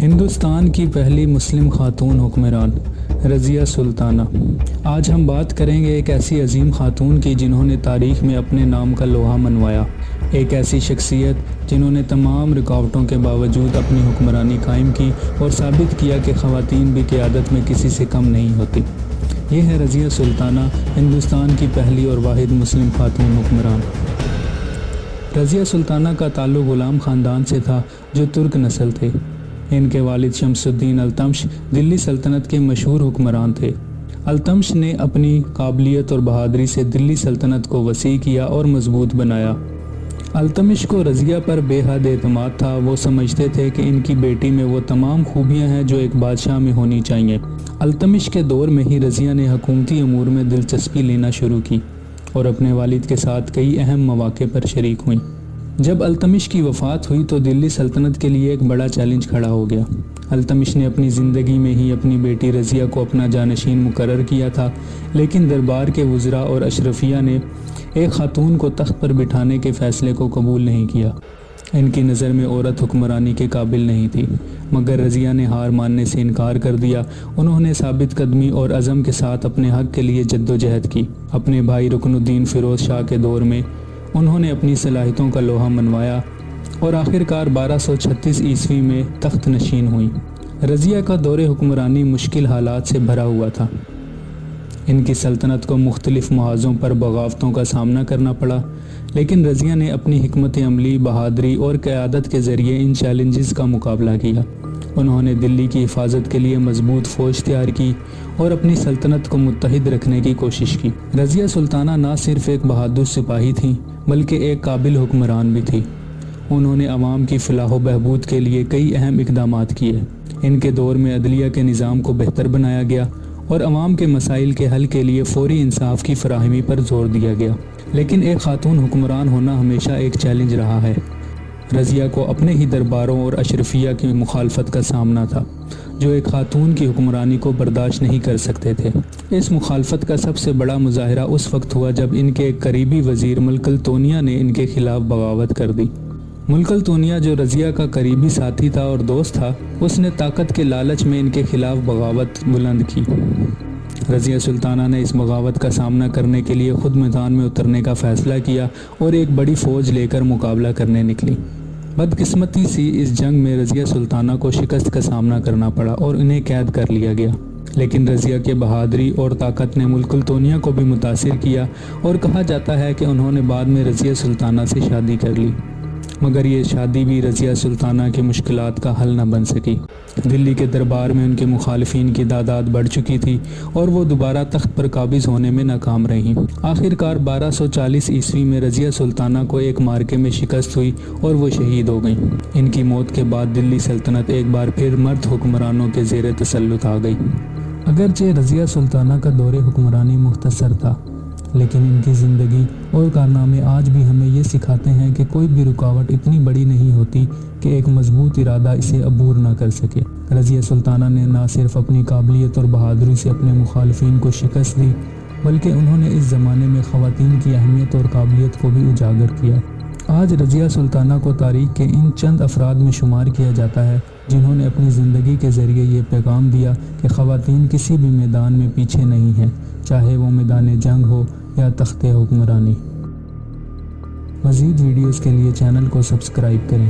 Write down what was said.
ہندوستان کی پہلی مسلم خاتون حکمران رضیہ سلطانہ۔ آج ہم بات کریں گے ایک ایسی عظیم خاتون کی جنہوں نے تاریخ میں اپنے نام کا لوہا منوایا، ایک ایسی شخصیت جنہوں نے تمام رکاوٹوں کے باوجود اپنی حکمرانی قائم کی اور ثابت کیا کہ خواتین بھی قیادت میں کسی سے کم نہیں ہوتی۔ یہ ہے رضیہ سلطانہ، ہندوستان کی پہلی اور واحد مسلم خاتون حکمران۔ رضیہ سلطانہ کا تعلق غلام خاندان سے تھا جو ترک نسل تھے۔ ان کے والد شمس الدین التمش دلی سلطنت کے مشہور حکمران تھے۔ التمش نے اپنی قابلیت اور بہادری سے دلی سلطنت کو وسیع کیا اور مضبوط بنایا۔ التمش کو رضیہ پر بے حد اعتماد تھا۔ وہ سمجھتے تھے کہ ان کی بیٹی میں وہ تمام خوبیاں ہیں جو ایک بادشاہ میں ہونی چاہیے۔ التمش کے دور میں ہی رضیہ نے حکومتی امور میں دلچسپی لینا شروع کی اور اپنے والد کے ساتھ کئی اہم مواقع پر شریک ہوئیں۔ جب التمش کی وفات ہوئی تو دلی سلطنت کے لیے ایک بڑا چیلنج کھڑا ہو گیا۔ التمش نے اپنی زندگی میں ہی اپنی بیٹی رضیہ کو اپنا جانشین مقرر کیا تھا، لیکن دربار کے وزراء اور اشرفیہ نے ایک خاتون کو تخت پر بٹھانے کے فیصلے کو قبول نہیں کیا۔ ان کی نظر میں عورت حکمرانی کے قابل نہیں تھی، مگر رضیہ نے ہار ماننے سے انکار کر دیا۔ انہوں نے ثابت قدمی اور عزم کے ساتھ اپنے حق کے لیے جدوجہد کی۔ اپنے بھائی رکن الدین فیروز شاہ کے دور میں انہوں نے اپنی صلاحیتوں کا لوہا منوایا اور آخرکار 1236 عیسوی میں تخت نشین ہوئیں۔ رضیہ کا دور حکمرانی مشکل حالات سے بھرا ہوا تھا۔ ان کی سلطنت کو مختلف محاذوں پر بغاوتوں کا سامنا کرنا پڑا، لیکن رضیہ نے اپنی حکمت عملی، بہادری اور قیادت کے ذریعے ان چیلنجز کا مقابلہ کیا۔ انہوں نے دلی کی حفاظت کے لیے مضبوط فوج تیار کی اور اپنی سلطنت کو متحد رکھنے کی کوشش کی۔ رضیہ سلطانہ نہ صرف ایک بہادر سپاہی تھیں بلکہ ایک قابل حکمران بھی تھی۔ انہوں نے عوام کی فلاح و بہبود کے لیے کئی اہم اقدامات کیے۔ ان کے دور میں عدلیہ کے نظام کو بہتر بنایا گیا اور عوام کے مسائل کے حل کے لیے فوری انصاف کی فراہمی پر زور دیا گیا۔ لیکن ایک خاتون حکمران ہونا ہمیشہ ایک چیلنج رہا ہے۔ رضیہ کو اپنے ہی درباروں اور اشرفیہ کی مخالفت کا سامنا تھا، جو ایک خاتون کی حکمرانی کو برداشت نہیں کر سکتے تھے۔ اس مخالفت کا سب سے بڑا مظاہرہ اس وقت ہوا جب ان کے ایک قریبی وزیر ملک التونیا نے ان کے خلاف بغاوت کر دی۔ ملک التونیا، جو رضیہ کا قریبی ساتھی تھا اور دوست تھا، اس نے طاقت کے لالچ میں ان کے خلاف بغاوت بلند کی۔ رضیہ سلطانہ نے اس بغاوت کا سامنا کرنے کے لیے خود میدان میں اترنے کا فیصلہ کیا اور ایک بڑی فوج لے کر مقابلہ کرنے نکلی۔ بدقسمتی سی اس جنگ میں رضیہ سلطانہ کو شکست کا سامنا کرنا پڑا اور انہیں قید کر لیا گیا، لیکن رضیہ کے بہادری اور طاقت نے ملک التونیا کو بھی متاثر کیا اور کہا جاتا ہے کہ انہوں نے بعد میں رضیہ سلطانہ سے شادی کر لی، مگر یہ شادی بھی رضیہ سلطانہ کی مشکلات کا حل نہ بن سکی۔ دلی کے دربار میں ان کے مخالفین کی تعداد بڑھ چکی تھی اور وہ دوبارہ تخت پر قابض ہونے میں ناکام رہیں۔ آخرکار 1240 عیسوی میں رضیہ سلطانہ کو ایک معرکے میں شکست ہوئی اور وہ شہید ہو گئیں۔ ان کی موت کے بعد دلی سلطنت ایک بار پھر مرد حکمرانوں کے زیر تسلط آ گئی۔ اگرچہ رضیہ سلطانہ کا دور حکمرانی مختصر تھا، لیکن ان کی زندگی اور کارنامے آج بھی ہمیں یہ سکھاتے ہیں کہ کوئی بھی رکاوٹ اتنی بڑی نہیں ہوتی کہ ایک مضبوط ارادہ اسے عبور نہ کر سکے۔ رضیہ سلطانہ نے نہ صرف اپنی قابلیت اور بہادری سے اپنے مخالفین کو شکست دی، بلکہ انہوں نے اس زمانے میں خواتین کی اہمیت اور قابلیت کو بھی اجاگر کیا۔ آج رضیہ سلطانہ کو تاریخ کے ان چند افراد میں شمار کیا جاتا ہے جنہوں نے اپنی زندگی کے ذریعے یہ پیغام دیا کہ خواتین کسی بھی میدان میں پیچھے نہیں ہیں، چاہے وہ میدان جنگ ہو یا تخت حکمرانی۔ مزید ویڈیوز کے لیے چینل کو سبسکرائب کریں۔